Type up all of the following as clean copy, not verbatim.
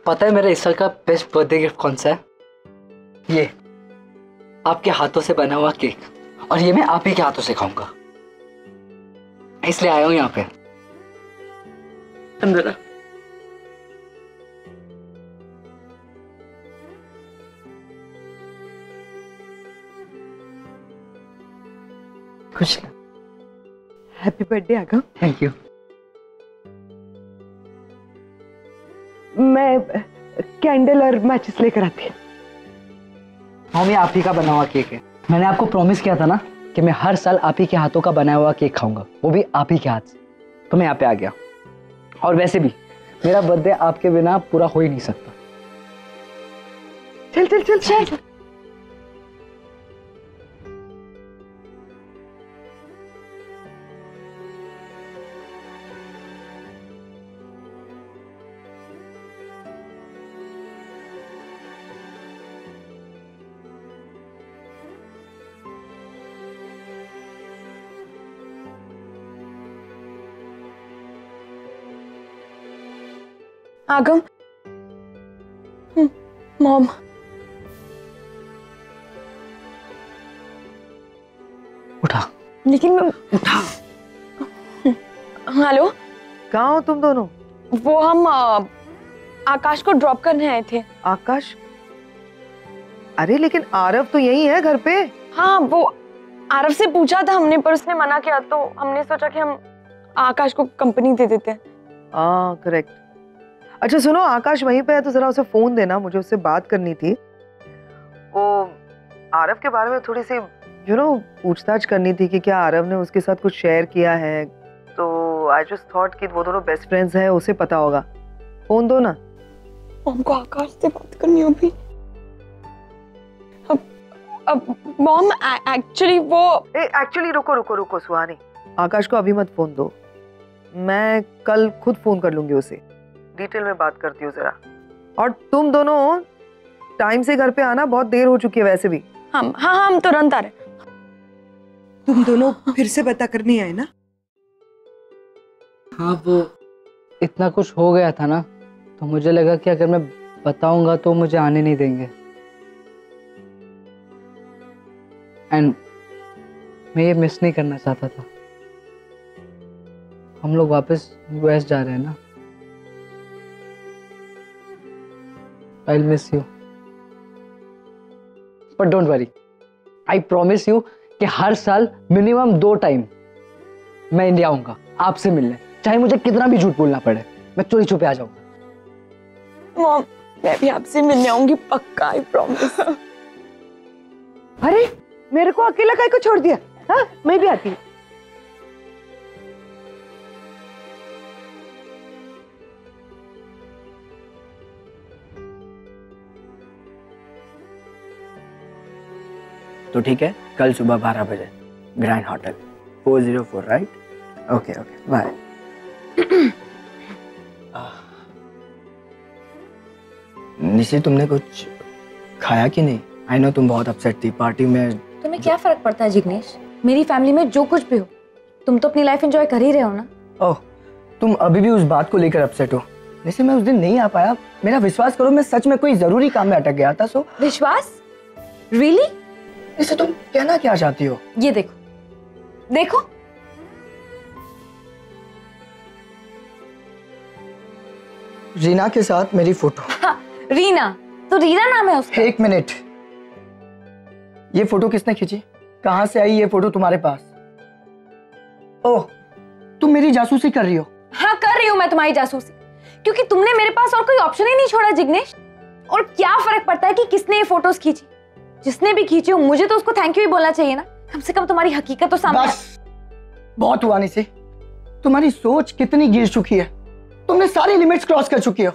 पता है मेरा इस साल का बेस्ट बर्थडे गिफ्ट कौन सा है? ये आपके हाथों से बना हुआ केक, और ये मैं आप ही के हाथों से खाऊंगा, इसलिए आया हूं यहाँ पे। अंदर आ। खुश ना। हैप्पी बर्थडे आगम। Thank you. मैं कैंडल और मैचेस लेकर आती हूँ। मम्मी आप ही का बना हुआ केक है। मैंने आपको प्रॉमिस किया था ना कि मैं हर साल आप ही के हाथों का बनाया हुआ केक खाऊंगा, वो भी आप ही के हाथ से, तो मैं यहाँ पे आ गया। और वैसे भी मेरा बर्थडे आपके बिना पूरा हो ही नहीं सकता। चल चल चल चल। आगम, मॉम। उठा। लेकिन मैं उठा। हेलो, कहाँ हो तुम दोनों? वो हम आकाश को ड्रॉप करने आए थे। आकाश? अरे लेकिन आरव तो यही है घर पे। हाँ, वो आरव से पूछा था हमने, पर उसने मना किया, तो हमने सोचा कि हम आकाश को कंपनी दे देते हैं। हाँ करेक्ट। अच्छा सुनो, आकाश वहीं पे है तो जरा उसे फोन देना, मुझे उससे बात करनी थी। वो आरव के बारे में थोड़ी सी पूछताछ करनी थी कि क्या आरव ने उसके साथ कुछ शेयर किया है। तो आई जस्ट थॉट कि वो दोनों बेस्ट फ्रेंड्स हैं, उसे पता होगा। फोन दो ना। हमको आकाश से बात करनी होगी। अब मॉम एक्चुअली रुको रुको रुको सुहानी, आकाश को अभी मत फोन दो, मैं कल खुद फोन कर लूंगी उसे, डिटेल में बात करती हूँ जरा। और तुम दोनों टाइम से घर पे आना, बहुत देर हो चुकी है वैसे भी। हम तुरंत आ रहे। तुम दोनों फिर से पता करनी आए ना? हाँ, वो इतना कुछ हो गया था ना, तो मुझे लगा कि अगर मैं बताऊंगा तो मुझे आने नहीं देंगे। एंड मैं ये मिस नहीं करना चाहता था। हम लोग वापस यूएस जा रहे हैं ना। I'll miss you. But don't worry. I promise you कि हर साल मिनिमम 2 टाइम मैं इंडिया आऊंगा आपसे मिलने, चाहे मुझे कितना भी झूठ बोलना पड़े, मैं चोरी छुपे आ जाऊंगा। मॉम, मैं भी आपसे मिलने आऊंगी पक्का, आई प्रॉमिस। अरे मेरे को अकेला काहे को छोड़ दिया? हाँ, मैं भी आती हूँ। तो ठीक है, कल सुबह 12 बजे grand hotel 404, right? Okay okay, bye. Nishi, तुमने कुछ खाया कि नहीं? आई नो तुम बहुत अपसेट थी पार्टी में। तुम्हें क्या फर्क पड़ता है जिग्नेश? मेरी फैमिली में जो कुछ भी हो, तुम तो अपनी लाइफ एंजॉय कर ही रहे हो ना। ओह, तुम अभी भी उस बात को लेकर अपसेट हो? निशी, मैं उस दिन नहीं आ पाया, मेरा विश्वास करो, मैं सच में कोई जरूरी काम में अटक गया था। सो विश्वास? रियली? इसे तुम कहना क्या चाहती हो? ये देखो, देखो। रीना के साथ मेरी फोटो। हाँ, रीना? तो रीना नाम है उसका? एक मिनट, ये फोटो किसने खींची? कहां से आई ये फोटो तुम्हारे पास? ओह, तुम मेरी जासूसी कर रही हो? हाँ, कर रही हूँ मैं तुम्हारी जासूसी, क्योंकि तुमने मेरे पास और कोई ऑप्शन ही नहीं छोड़ा जिग्नेश। और क्या फर्क पड़ता है कि किसने ये फोटोज खींची? जिसने भी खींची हो, मुझे तो उसको थैंक यू ही बोलना चाहिए ना। कम से कम तुम्हारी हकीकत तो सामने। बस, बहुत हुआ निशी, तुम्हारी सोच कितनी गिर चुकी है, तुमने सारी लिमिट्स क्रॉस कर चुकी हो।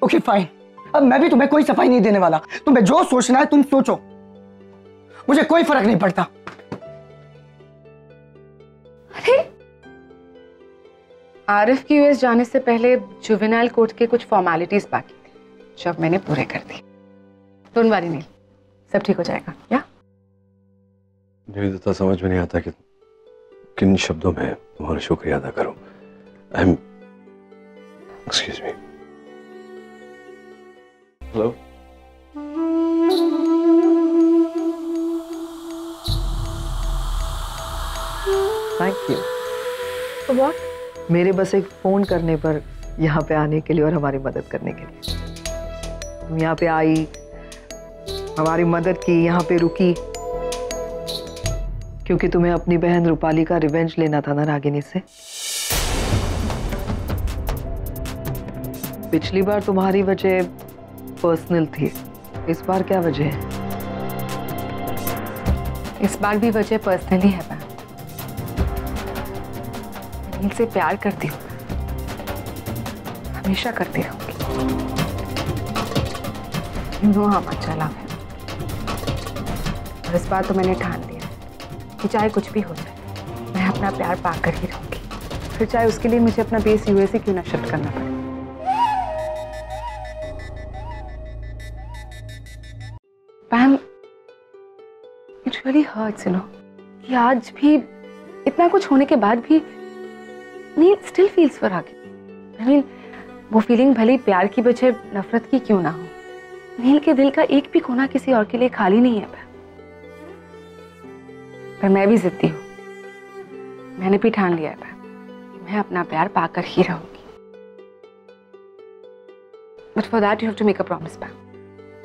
ओके फाइन, अब मैं भी तुम्हें कोई सफाई नहीं देने वाला। तुम्हें जो सोचना है तुम सोचो, मुझे कोई फर्क नहीं पड़ता। अरे आरिफ की यूएस जाने से पहले जुवेनाइल कोर्ट के कुछ फॉर्मेलिटीज बाकी थी, जो अब मैंने पूरे कर दी। डोंट वरी नील, सब ठीक हो जाएगा। या मुझे तो समझ में नहीं आता कि किन शब्दों में तुम्हारा शुक्रिया अदा करूं। Excuse me. Hello. Thank you. तो व्हाट? मेरे बस एक फोन करने पर यहाँ पे आने के लिए और हमारी मदद करने के लिए। तुम यहाँ पे आई, हमारी मदद की, यहाँ पे रुकी, क्योंकि तुम्हें अपनी बहन रूपाली का रिवेंज लेना था ना रागिनी से। पिछली बार तुम्हारी वजह पर्सनल थी, इस बार क्या वजह है? इस बार भी वजह पर्सनली है। मैं नील से प्यार करती हूँ, हमेशा करती रहूंगी। You know how much I love him. और इस बार तो मैंने ठान लिया कि चाहे कुछ भी हो जाए, मैं अपना प्यार पाकर ही रहूंगी, फिर चाहे उसके लिए मुझे अपना बेस यूएस क्यों ना शिफ्ट करना पड़े। पैम, it really hurts, you know, कि आज भी इतना कुछ होने के बाद भी नील still feels for Ragini. I mean, वो फीलिंग भले प्यार की बजाय नफरत की क्यों ना हो, नील के दिल का एक भी कोना किसी और के लिए खाली नहीं है। पर मैं भी जिद्दी हूँ, मैंने भी ठान लिया है कि मैं अपना प्यार पाकर ही रहूंगी। But for that you have to make a promise Pam.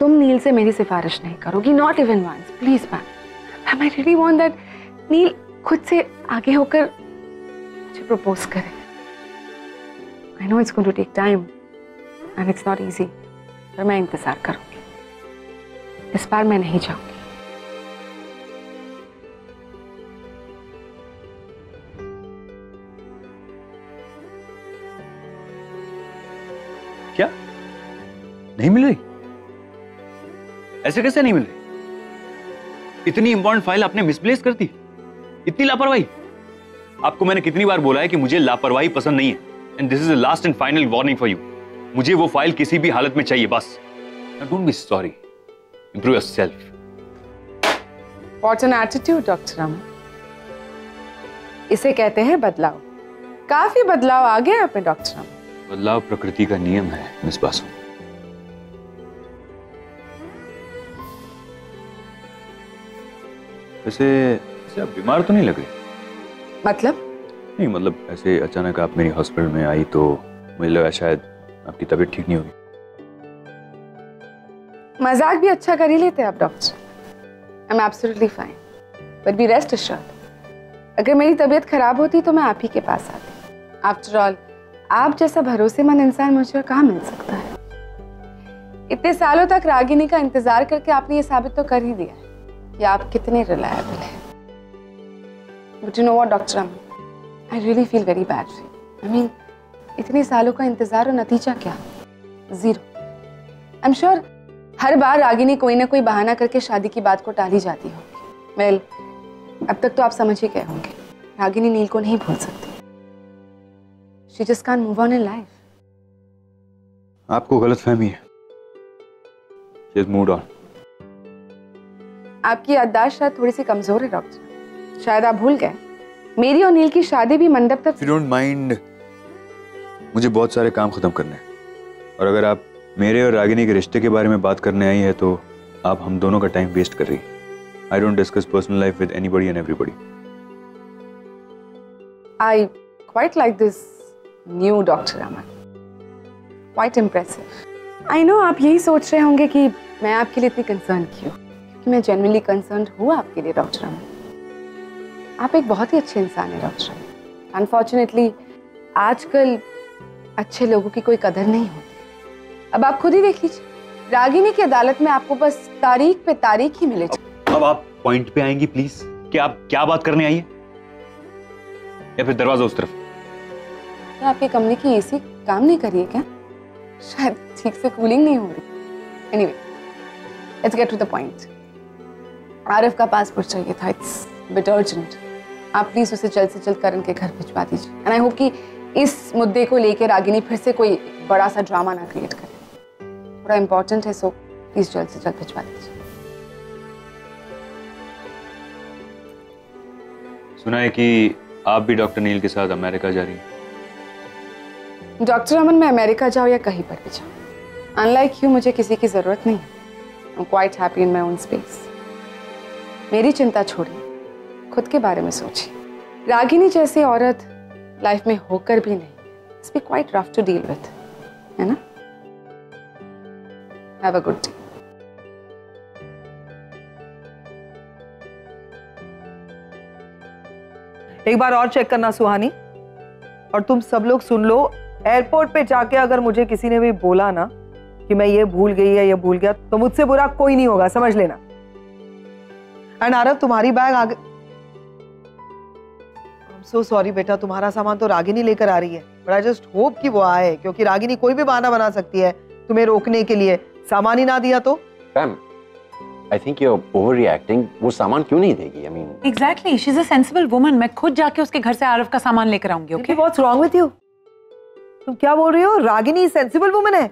तुम नील से मेरी सिफारिश नहीं करोगी, not even once, please Pam. I really want that Neel खुद से आगे होकर मुझे प्रपोज करे। I know it's going to take time and it's not easy, पर मैं इंतजार करूंगी। इस बार मैं नहीं जाऊंगी। क्या नहीं मिल रही? ऐसे कैसे नहीं मिल रही? इतनी इंपॉर्टेंट फाइल आपने मिसप्लेस कर दी, इतनी लापरवाही। आपको मैंने कितनी बार बोला है कि मुझे लापरवाही पसंद नहीं है, and this is the last and final warning for you. मुझे वो फाइल किसी भी हालत में चाहिए, बस। Don't be sorry, improve yourself. What's an attitude doctor Raman. इसे कहते हैं बदलाव। काफी बदलाव आ गया आप में डॉक्टर रामन। बदलाव प्रकृति का नियम है मिस बासु। वैसे आप बीमार तो नहीं लग रही? मतलब? नहीं, मतलब ऐसे अचानक आप मेरी हॉस्पिटल में आई तो मुझे लगा शायद आपकी तबीयत ठीक नहीं होगी। मजाक भी अच्छा कर ही लेते हैं आप doctor. I am absolutely fine, but be rest assured, अगर मेरी तबीयत खराब होती तो मैं आप ही के पास आती। आफ्टर ऑल आप जैसा भरोसेमंद इंसान मुझे कहाँ मिल सकता है। इतने सालों तक रागिनी का इंतजार करके आपने ये साबित तो कर ही दिया है कि आप कितने रिलायबल हैं। But you know what doctor, I really feel very bad. I mean, इतने सालों का इंतजार और नतीजा क्या? जीरो। आई एम श्योर हर बार रागिनी कोई ना कोई बहाना करके शादी की बात को टाली जाती होगी। वेल, अब तक तो आप समझ ही गए होंगे, रागिनी नील को नहीं भूल सकती। She just can't move on in life. आपको गलतफहमी है। She has moved on. आपकी याददाश्त शायद थोड़ी सी कमजोर है डॉक्टर। शायद आप भूल गए मेरी और नील की शादी भी मंडप तक। If you don't mind, मुझे बहुत सारे काम खत्म करने हैं, और अगर आप मेरे और रागिनी के रिश्ते के बारे में बात करने आई है तो आप हम दोनों का टाइम वेस्ट कर रही हैं। I don't discuss personal life with anybody and everybody. I quite like this new Dr. Raman. Quite impressive. I know आप यही सोच रहे होंगे कि मैं आपके लिए इतनी कंसर्न क्यों, क्योंकि मैं genuinely concerned हूँ आपके लिए डॉक्टर रामन। आप एक बहुत ही अच्छे इंसान हैं डॉक्टर रामन। Unfortunately, आजकल अच्छे लोगों की कोई कदर नहीं होती। अब आप खुद ही देख लीजिए, रागिनी की अदालत में आपको बस तारीख पे तारीख ही मिले। अब आप पॉइंट पे आएंगी प्लीज, कि आप क्या बात करने आई है, या फिर दरवाजा उस तरफ? क्या आपके कमरे की एसी काम नहीं कर रही है क्या? शायद ठीक से कूलिंग नहीं हो रही। Anyway, let's get to the point. Arif का पासपोर्ट चाहिए था, इट्स बिट अर्जेंट। आप प्लीज उसे जल्द से जल्द करण के घर भिजवा दीजिए। एंड आई होप कि इस मुद्दे को लेकर रागिनी फिर से कोई बड़ा सा ड्रामा ना क्रिएट करे। थोड़ा इंपॉर्टेंट है, सो प्लीज जल्द से जल्द भिजवा दीजिए। सुना है कि आप भी डॉक्टर नील के साथ अमेरिका जा रही हैं। डॉक्टर अमन, मैं अमेरिका जाऊँ या कहीं पर भी जाऊँ, अनलाइक यू मुझे किसी की जरूरत नहीं है। I am quite happy in my own space. मेरी चिंता छोड़िए, खुद के बारे में सोचिए। रागिनी जैसी औरत लाइफ में होकर भी नहीं, it's be quite rough to deal with, है ना? Have a good day. एक बार और चेक करना सुहानी, और तुम सब लोग सुन लो, एयरपोर्ट पे जाके अगर मुझे किसी ने भी बोला ना कि मैं ये भूल गई या ये भूल गया, तो मुझसे बुरा कोई नहीं होगा, समझ लेना। एंड आरव, तुम्हारी बैग आगे, आई एम सो सॉरी बेटा, तुम्हारा सामान तो रागिनी लेकर आ रही है, बट आई जस्ट होप कि वो आए, क्योंकि रागिनी कोई भी बहाना बना सकती है तुम्हें रोकने के लिए। सामान ही ना दिया तो? Ma'am, I think you're overreacting. वो सामान क्यों नहीं देगी? I mean, Exactly, she's a sensible woman. मैं खुद जाके उसके घर से आरव का सामान लेकर आऊंगी, okay? What's wrong with you? तुम क्या बोल रही हो? रागिनी सेंसिबल वुमन है?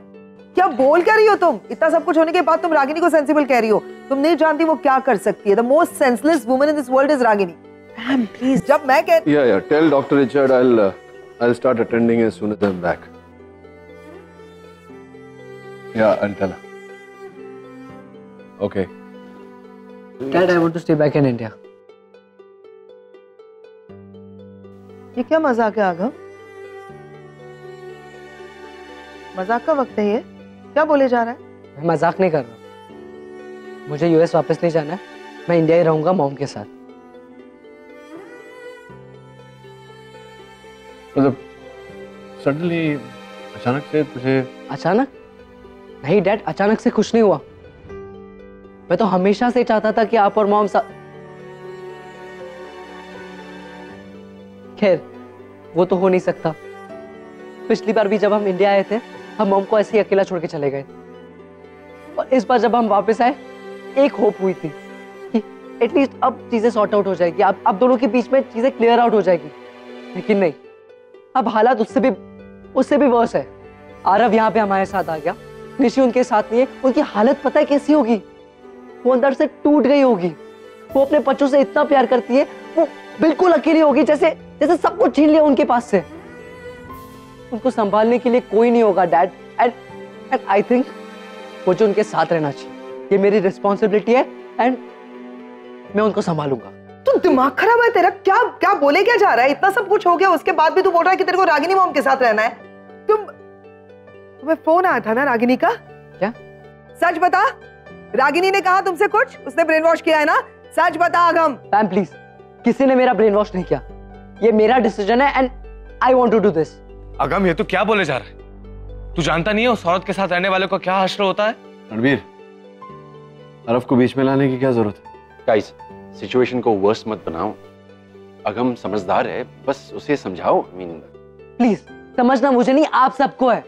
क्या बोल क्या रही हो तुम? इतना सब कुछ होने के बाद तुम रागिनी को सेंसिबल कह रही हो? तुम नहीं जानती वो क्या कर सकती है। The most senseless woman in this world is Ragini. Ma'am, please. जब मैं कह Yeah, tell Dr. Richard I'll start attending as soon as I'm back. Yeah, I'll tell her. Okay. Dad, I want to stay back in India. ये क्या मजाक है आगम? मजाक का वक्त है ये? क्या बोले जा रहा है? मैं मजाक नहीं कर रहा। मुझे यूएस वापस नहीं जाना है, मैं इंडिया ही रहूंगा मॉम के साथ। मतलब सडनली अचानक से तुझे? अचानक नहीं डैड, अचानक से कुछ नहीं हुआ। मैं तो हमेशा से चाहता था कि आप और मॉम साथ। खैर, वो तो हो नहीं सकता। पिछली बार भी जब हम इंडिया आए थे, हम मॉम को ऐसे ही अकेला छोड़ के चले गए, और इस बार जब हम वापस आए, एक होप हुई थी कि एटलीस्ट अब चीजें सॉर्ट आउट हो जाएगी, अब दोनों के बीच में चीजें क्लियर आउट हो जाएगी। लेकिन नहीं, अब हालात उससे भी वर्स है। आरव यहाँ पे हमारे साथ आ गया, निशी उनके साथ नहीं है। उनकी हालत पता है कैसी होगी? वो अंदर से टूट गई होगी। वो अपने बच्चों से इतना प्यार करती है, वो बिल्कुल अकेली होगी, जैसे सब कुछ छीन लिया उनके पास से। उनको संभालने के लिए कोई नहीं होगा डैड, एंड आई थिंक मुझे उनके साथ रहना चाहिए। ये मेरी रिस्पॉन्सिबिलिटी है, एंड मैं उनको संभालूंगा। तू दिमाग खराब है तेरा? क्या बोले क्या जा रहा है? इतना सब कुछ हो गया, उसके बाद भी तू बोल रहा है कि तेरे को रागिनी मॉम के साथ रहना है। तुम्हें फोन आया था ना रागिनी का? क्या? सच बता, रागिनी ने कहा तुमसे कुछ? उसने ब्रेन वॉश किया है ना? सच बता आगम। मैम प्लीज, किसी ने मेरा ब्रेन वॉश नहीं किया। ये मेरा डिसीजन है, and I want to do this. Agam, ये तो क्या बोले जा रहा है? तू जानता नहीं है उस औरत के साथ रहने वाले को क्या हश्र होता है? रणवीर, अरव को बीच में लाने की क्या जरूरत है? गाइस, सिचुएशन को वर्स्ट मत बनाओ। अगम समझदार है, बस उसे समझाओ। I mean, प्लीज समझना मुझे नहीं, आप सबको है।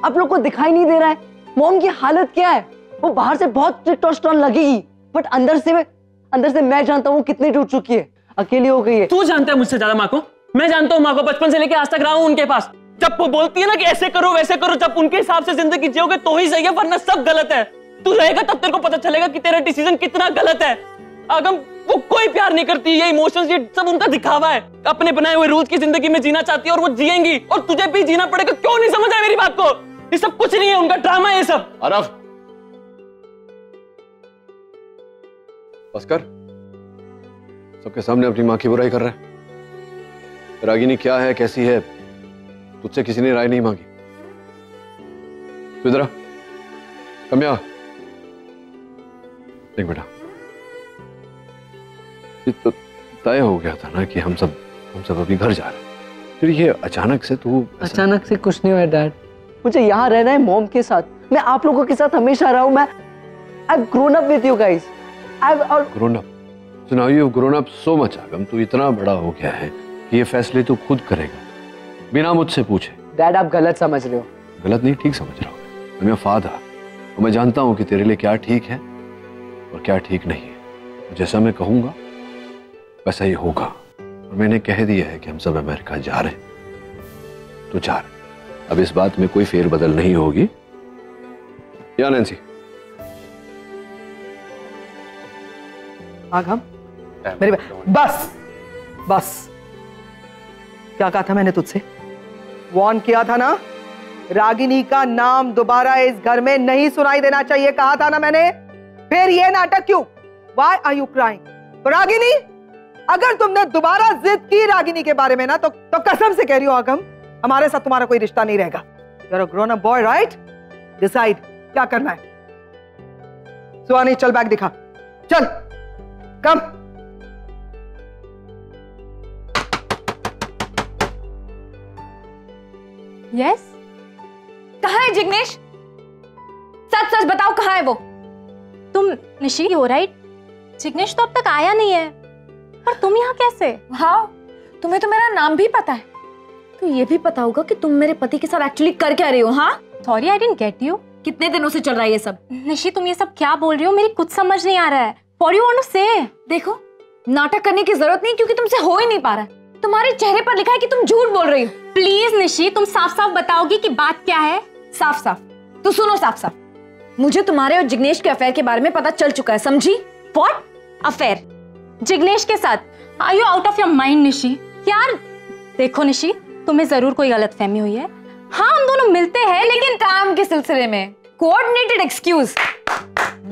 आप लोग को दिखाई नहीं दे रहा है मॉम की हालत क्या है? वो बाहर से बहुत स्ट्रिक्ट और स्ट्रॉन्ग लगेगी, बट अंदर से मैं जानता हूँ कितनी टूट चुकी है, अकेली हो गई है। तू जानता है मुझसे ज्यादा माँ को? मैं जानता हूँ माँ को, बचपन से लेके आज तक रहा हूँ उनके पास। जब वो बोलती है ना कि ऐसे करो वैसे करो, जब उनके हिसाब से जिंदगी जियोगे तो ही सही है, वरना सब गलत है। तू रहेगा तब तेरे को पता चलेगा कि तेरा डिसीजन कितना गलत है। अगम, वो कोई प्यार नहीं करती, ये इमोशंस ये सब उनका दिखावा है। अपने बनाए हुए रूल्स की जिंदगी में जीना चाहती है, और वो जिएंगी, और तुझे भी जीना पड़ेगा। क्यों नहीं समझ आया मेरी बात को? ये सब कुछ नहीं है, उनका ड्रामा है ये सब। आरव, भास्कर, सबके सामने अपनी माँ की बुराई कर रहा है। रागिनी क्या है, कैसी है, तुझसे किसी ने राय नहीं मांगी। तू इधर आ, कम्या, देख बेटा, ये तो तय हो गया था ना कि हम सब अभी घर जा रहे हैं। फिर ये अचानक से तू अचानक से कुछ नहीं हुआ डैड। मुझे यहाँ रहना है मॉम के साथ। मैं आप लोगों के साथ हमेशा रहा हूँ। I've grown up with you guys. grown up. So now you've grown up so much, आगम। तू इतना बड़ा हो गया है कि ये फैसले तू खुद करेगा, बिना मुझसे पूछे। डैड, आप गलत समझ रहे हो। गलत नहीं, ठीक समझ रहा हूँ। I'm your father, और मैं जानता हूँ कि तेरे लिए क्या ठीक है और क्या ठीक नहीं है। जैसा मैं कहूँगा वैसा ही होगा, और मैंने कह दिया है कि हम सब अमेरिका जा रहे हैं, तो जा रहे। अब इस बात में कोई फेरबदल नहीं होगी, या नैन्सी? आगम, मेरे बस क्या कहा था मैंने तुझसे? वॉर्न किया था ना रागिनी का नाम दोबारा इस घर में नहीं सुनाई देना चाहिए, कहा था ना मैंने। फिर ये नाटक क्यों? Why are you crying? तो रागिनी, अगर तुमने दोबारा जिद की रागिनी के बारे में ना, तो कसम से कह रही हो आगम, हमारे साथ तुम्हारा कोई रिश्ता नहीं रहेगा। You're a grown up boy, right? Decide क्या करना है। सुहानी चल बैग दिखा, चल कम। यस, कहाँ है जिग्नेश? सच सच बताओ कहाँ है वो? तुम निशी हो राइट? जिग्नेश तो अब तक आया नहीं है, पर तुम यहाँ कैसे? हाँ, तुम्हें तो मेरा नाम भी पता है, तो ये भी पता होगा कि तुम मेरे पति के साथ एक्चुअली कर क्या रही हो। हाँ, sorry I didn't get you. कितने दिनों से चल रहा है ये सब? निशी तुम ये सब क्या बोल रही हो? मेरी कुछ समझ नहीं आ रहा है। What do you want to say? देखो, नाटक करने की जरूरत नहीं, क्योंकि तुमसे हो ही नहीं पा रहा है। तुम्हारे चेहरे पर लिखा है कि तुम झूठ बोल रही हो। प्लीज निशी, तुम साफ साफ बताओगी कि बात क्या है? साफ साफ तो सुनो, साफ साफ मुझे तुम्हारे और जिग्नेश के अफेयर के बारे में पता चल चुका है, समझी? What? अफेयर जिग्नेश के साथ? Are you out of your mind Nishi? यार देखो निशी, तुम्हें जरूर कोई गलतफहमी हुई है। हाँ, हम दोनों मिलते हैं, लेकिन काम के सिलसिले में। Coordinated excuse.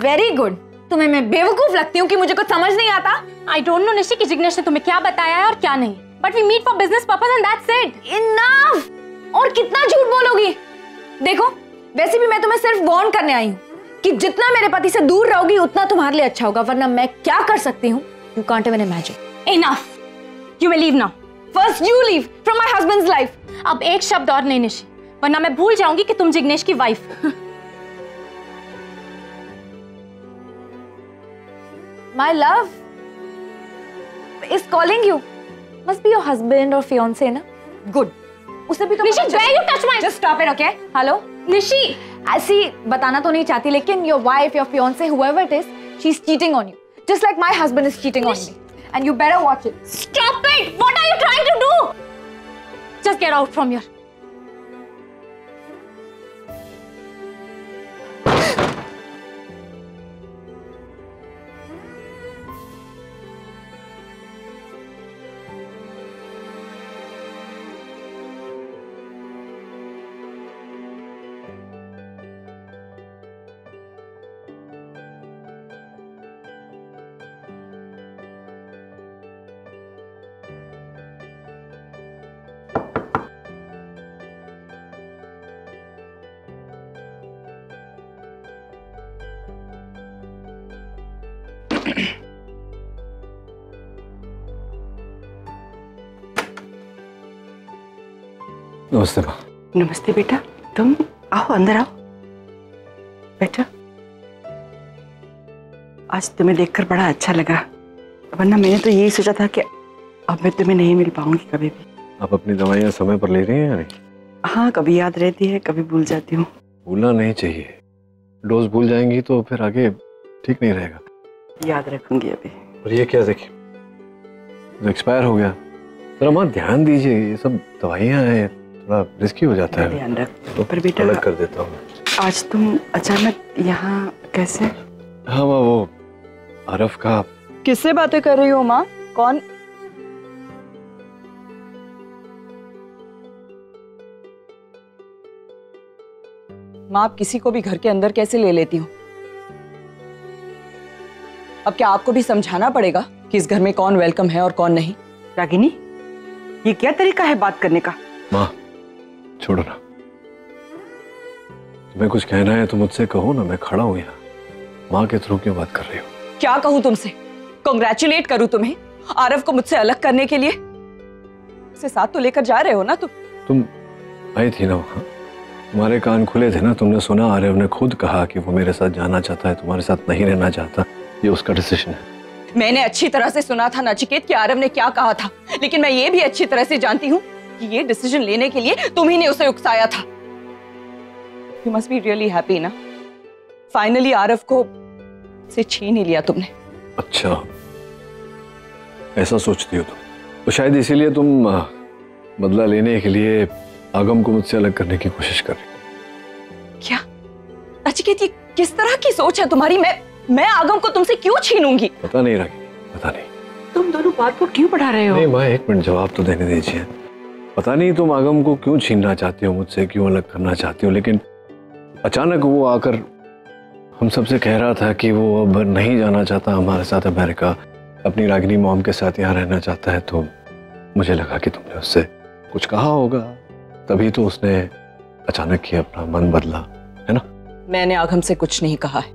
Very good. तुम्हें मैं बेवकूफ लगती हूँ कि मुझे कुछ समझ नहीं आता? आई डोंट नो निशी कि जिग्नेश ने तुम्हें क्या बताया है और क्या नहीं, but we meet for business purpose and that's it. Enough! और कितना झूठ बोलोगी? देखो, वैसे भी मैं तुम्हें सिर्फ वार्न करने आई हूँ कि जितना मेरे पति से दूर रहोगी उतना तुम्हारे लिए अच्छा होगा, वरना मैं क्या कर सकती हूँ you can't even imagine. Enough, you will leave now. First you leave from my husbands life. अब एक शब्द और नहीं निशी, वरना मैं भूल जाऊंगी कि तुम जिग्नेश की वाइफ हो। My love is calling you. Must be your husband or fiance, ना? Good. उसे भी तो Nishi, dare you touch my? Just stop it, okay? Hello? Nishi, ऐसी बताना तो नहीं चाहती, लेकिन your wife, your fiance, whoever it is, she's cheating on you. Just like my husband is cheating on me. And you better watch it. Stop it! What are you trying to do? Just get out from here. नमस्ते माँ। नमस्ते बेटा, तुम आओ, अंदर आओ। बेटा, आज तुम्हें देखकर बड़ा अच्छा लगा, वरना मैंने तो यही सोचा था कि अब मैं तुम्हें नहीं मिल पाऊंगी कभी भी। आप अपनी दवाइयाँ समय पर ले रही हैं या नहीं? हाँ, कभी याद रहती है, कभी भूल जाती हूँ। भूलना नहीं चाहिए, डोज भूल जाएंगी तो फिर आगे ठीक नहीं रहेगा। याद रखूंगी अभी। और ये क्या देखिए, एक्सपायर हो गया। जरा माँ ध्यान दीजिए, ये सब दवाइयाँ हैं, थोड़ा रिस्की हो जाता है। ध्यान रख। तो पर बेटा, अलग कर देता हूँ। आज तुम अचानक यहाँ कैसे? हाँ माँ, वो आरफ का। किससे बातें कर रही हो माँ? कौन? माँ, आप किसी को भी घर के अंदर कैसे ले लेती हो? अब क्या आपको भी समझाना पड़ेगा कि इस घर में कौन वेलकम है और कौन नहीं? रागिनी, ये क्या तरीका है बात करने का? माँ छोड़ो ना, तुम्हें कुछ कहना है तो मुझसे कहो ना, मैं खड़ा हूँ यहाँ। माँ के थ्रू क्यों बात कर रही हो? क्या कहूँ तुमसे? कांग्रेचुलेट करूँ तुम्हें आरव को मुझसे अलग करने के लिए? उसे साथ तो लेकर जा रहे हो ना तुम आई थी ना वहाँ, तुम्हारे कान खुले थे ना, तुमने सुना आरव ने खुद कहा कि वो मेरे साथ जाना चाहता है, तुम्हारे साथ नहीं रहना चाहता। ये उसका डिसीजन है। मैंने अच्छी तरह से सुना था नचिकेत कि आरव ने क्या कहा था, लेकिन मैं ये भी अच्छी तरह से जानती हूँ कि ये डिसीजन लेने के लिए तुम ही ने उसे उकसाया था। You must be really happy ना, फाइनली आरव को से छीन ही लिया तुमने। अच्छा, ऐसा सोचती हो तुम? तो शायद इसीलिए तुम बदला लेने के लिए आगम को मुझसे अलग करने की कोशिश कर रही हो। क्या नचिकेत, ये किस तरह की सोच है तुम्हारी? मैं आगम को तुमसे क्यों छीनूंगी? पता नहीं रागिनी, पता नहीं। तुम दोनों बात को क्यों बढ़ा रहे हो? नहीं माँ, एक मिनट जवाब तो देने दीजिए। पता नहीं तुम आगम को क्यों छीनना चाहती हो मुझसे, क्यों अलग करना चाहती हो, लेकिन अचानक वो आकर हम सबसे कह रहा था कि वो अब नहीं जाना चाहता हमारे साथ अमेरिका, अपनी रागिनी मॉम के साथ यहाँ रहना चाहता है। तो मुझे लगा कि तुमने उससे कुछ कहा होगा, तभी तो उसने अचानक ही अपना मन बदला, है ना? मैंने आगम से कुछ नहीं कहा है,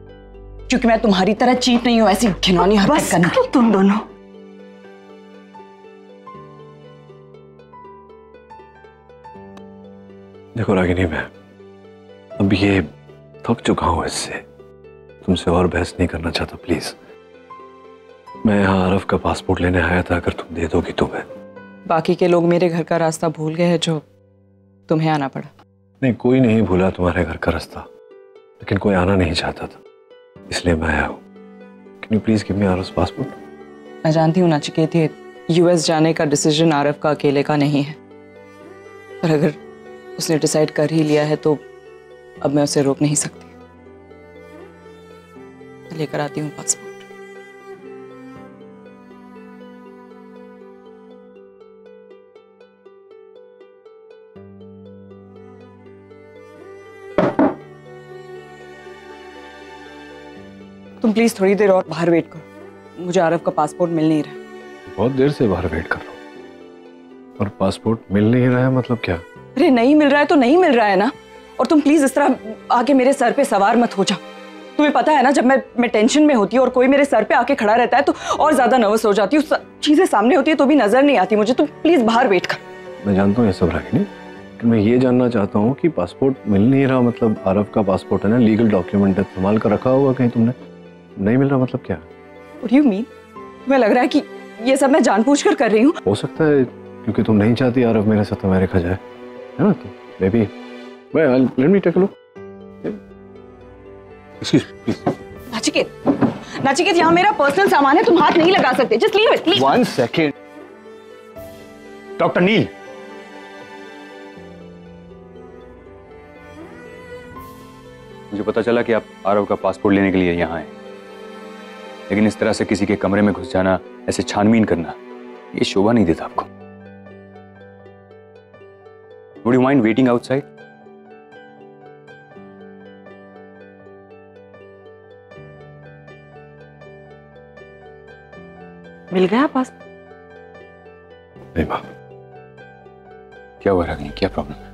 क्योंकि मैं तुम्हारी तरह चीप नहीं हूँ ऐसी घिनौनी हरकत करने की। तुम दोनों देखो रागिनी, मैं अब ये थक चुका हूं इससे, तुमसे और बहस नहीं करना चाहता। प्लीज, मैं यहाँ आरव का पासपोर्ट लेने आया था, अगर तुम दे दोगी तो मैं। बाकी के लोग मेरे घर का रास्ता भूल गए हैं जो तुम्हें आना पड़ा। नहीं, कोई नहीं भूला तुम्हारे घर का रास्ता, लेकिन कोई आना नहीं चाहता था, इसलिए मैं आया हूँ। Can you please give me Aarav passport? मैं जानती हूँ नचिकेत, यूएस जाने का डिसीजन आरव का अकेले का नहीं है, पर अगर उसने डिसाइड कर ही लिया है तो अब मैं उसे रोक नहीं सकती। लेकर आती हूँ पासपोर्ट। तुम प्लीज थोड़ी देर और बाहर वेट करो, मुझे आरव का पासपोर्ट मिल नहीं रहा। बहुत देर से बाहर वेट कर रहा हूँ और पासपोर्ट मिल नहीं रहा है, मतलब क्या? अरे नहीं मिल रहा है तो नहीं मिल रहा है ना, और तुम प्लीज इस तरह आके मेरे सर पे सवार मत हो जाओ। तुम्हें पता है ना, जब मैं टेंशन में होती हूँ और कोई मेरे सर पे आके खड़ा रहता है तो और ज्यादा नर्वस हो जाती हूँ, चीजें सामने होती है तो भी नजर नहीं आती मुझे। तुम प्लीज बाहर वेट कर। मैं जानता हूँ ये सब रागिनी, लेकिन मैं ये जानना चाहता हूँ कि पासपोर्ट मिल नहीं रहा, मतलब आरव का पासपोर्ट है ना, लीगल डॉक्यूमेंट है, संभाल कर रखा होगा कहीं तुमने, नहीं मिल रहा मतलब क्या? What do you mean? तुम्हें लग रहा है कि ये सब मैं जानबूझकर कर रही हूँ? हो सकता है क्योंकि तुम नहीं चाहती आरव मेरे साथ अमेरिका जाए, है ना? तो baby, let me take a look. Excuse please. Nachiket, यहाँ मेरा पर्सनल सामान है, तुम हाथ नहीं लगा सकते। Just leave it please. 1 second. Doctor Neel, मुझे पता चला कि आप आरव का पासपोर्ट लेने के लिए यहाँ आए, लेकिन इस तरह से किसी के कमरे में घुस जाना, ऐसे छानबीन करना, ये शोभा नहीं देता आपको। Would you mind waiting outside? मिल गया पासपोर्ट? नहीं माँ। क्या हुआ रागिनी, क्या प्रॉब्लम है?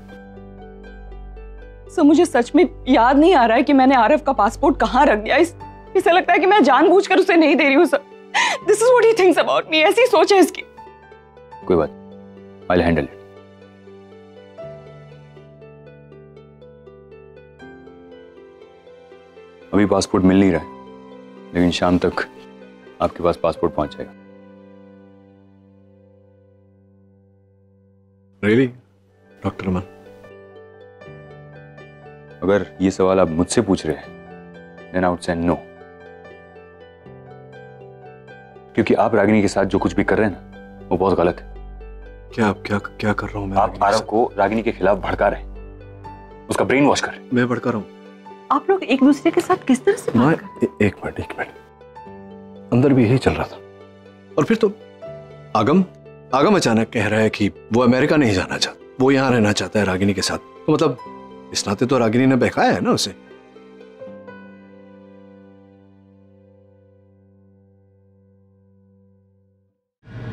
सर, मुझे सच में याद नहीं आ रहा है कि मैंने आरव का पासपोर्ट कहाँ रख दिया। इसे लगता है कि मैं जानबूझकर उसे नहीं दे रही हूँ sir. This is what he thinks about me. ऐसी सोच है इसकी। कोई बात, आई विल हैंडल इट। अभी पासपोर्ट मिल नहीं रहा है, लेकिन शाम तक आपके पास पासपोर्ट पहुंच जाएगा। Really doctor Aman? अगर ये सवाल आप मुझसे पूछ रहे हैं, then I would say no, क्योंकि आप रागिनी के साथ जो कुछ भी कर रहे हैं ना, वो बहुत गलत है। क्या कर रहा हूं मैं? आप आरव को रागिनी के खिलाफ भड़का रहे हैं, उसका ब्रेन वॉश कर रहे हैं। मैं भड़का रहा हूं? आप लोग एक दूसरे के साथ किस तरह से बात कर रहे हैं? एक मिनट, अंदर भी यही चल रहा था, और फिर तो आगम अचानक कह रहा है कि वो अमेरिका नहीं जाना चाहता, वो यहाँ रहना चाहता है रागिनी के साथ। तो मतलब इस नाते तो रागिनी ने बहकाया है ना उसे।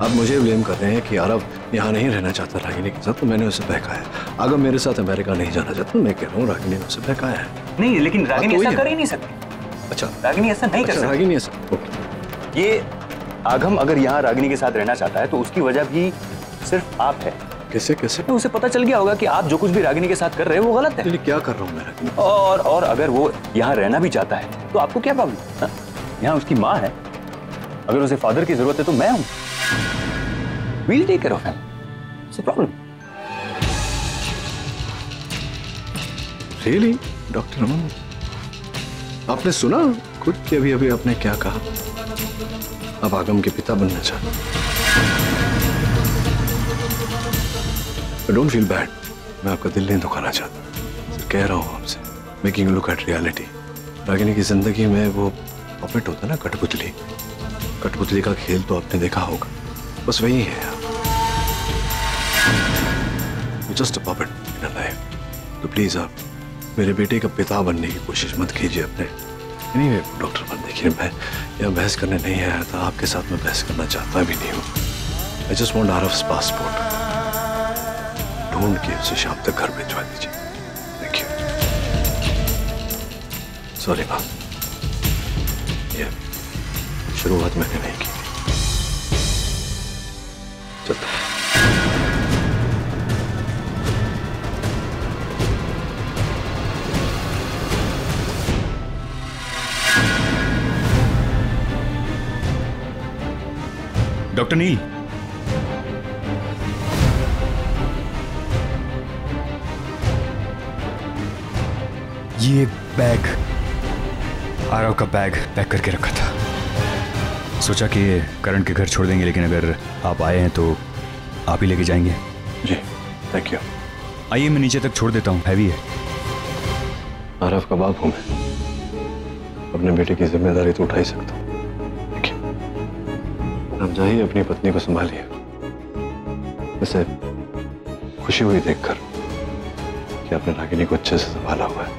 आप मुझे ब्लेम कर रहे हैं कि आरव यहाँ नहीं रहना चाहता रागिनी के साथ, तो मैंने उसे बहकाया। आगम मेरे साथ अमेरिका नहीं जाना चाहता, मैं कह रहा हूँ रागिनी ने उसे बहकाया है। नहीं, लेकिन रागिनी ऐसा कर ही नहीं सकती। अच्छा, रागिनी ऐसा नहीं कर सकती। रागिनी ऐसा, ये आगम अगर यहाँ रागिनी के साथ रहना चाहता है तो उसकी वजह भी सिर्फ आप है। कैसे? तो उसे पता चल गया होगा कि आप जो कुछ भी रागिनी के साथ कर रहे हैं वो गलत है। क्या कर रहा हूँ मैं रागिनी? और अगर वो यहाँ रहना भी चाहता है तो आपको क्या प्रॉब्लम? यहाँ उसकी माँ है, अगर उसे फादर की जरूरत है तो मैं हूँ। We'll take care of him. What's the problem? Really, doctor Aman, आपने सुना खुद कि अभी आपने क्या कहा? अब आगम के पिता बनना चाहते। डोंट फील बैड, मैं आपका दिल नहीं दुखाना चाहता। सिर्फ कह रहा हूँ आपसे, making look at reality. Ragini की जिंदगी में वो पपेट होता है ना, कठपुतली का खेल तो आपने देखा होगा, बस वही है। Just a puppet in a life. तो प्लीज आप मेरे बेटे का पिता बनने की कोशिश मत कीजिए अपने। नहीं डॉक्टर बन, देखिए मैं यहाँ बहस करने नहीं आया था, आपके साथ मैं बहस करना चाहता भी नहीं हूँ। I just want Aarav's passport, ढूंढ के उसे शाम तक घर भिजवा दीजिए। Thank you. सॉरी मैम, ये शुरुआत मैंने नहीं की। चलता डॉक्टर नील, ये बैग आरव का बैग पैक करके रखा था। सोचा कि करण के घर छोड़ देंगे, लेकिन अगर आप आए हैं तो आप ही लेके जाएंगे। जी थैंक यू। आइए मैं नीचे तक छोड़ देता हूँ, हैवी है। आरव का बाप हूं मैं, अपने बेटे की जिम्मेदारी तो उठा ही सकता हूँ। आप जाइए, अपनी पत्नी को संभालिए। वैसे खुशी हुई देखकर कि आपने रागिनी को अच्छे से संभाला हुआ है।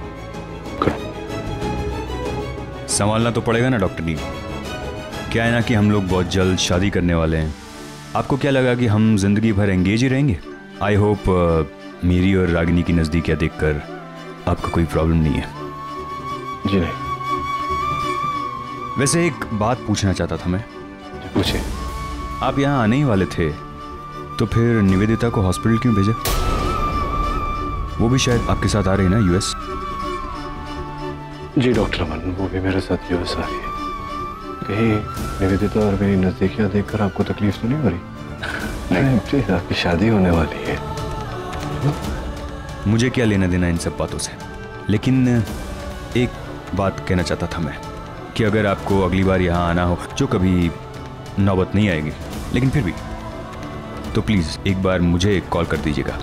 संभालना तो पड़ेगा ना डॉक्टर नील। क्या है ना कि हम लोग बहुत जल्द शादी करने वाले हैं। आपको क्या लगा कि हम जिंदगी भर एंगेज ही रहेंगे? आई होप मेरी और रागिनी की नजदीकियां देखकर आपको कोई प्रॉब्लम नहीं है। जी नहीं। वैसे एक बात पूछना चाहता था मैं। पूछिए। आप यहाँ आने ही वाले थे, तो फिर निवेदिता को हॉस्पिटल क्यों भेजा? वो भी शायद आपके साथ आ रही है ना यूएस? जी डॉक्टर अमन, वो भी मेरे साथ यूएस आ रही है। कहीं निवेदिता और मेरी नजदीकियां देखकर आपको तकलीफ तो नहीं हो रही? नहीं प्लीज, आपकी शादी होने वाली है। मुझे क्या लेना देना इन सब बातों से, लेकिन एक बात कहना चाहता था मैं कि अगर आपको अगली बार यहाँ आना हो, जो कभी नौबत नहीं आएगी, लेकिन फिर भी, तो प्लीज़ एक बार मुझे कॉल कर दीजिएगा।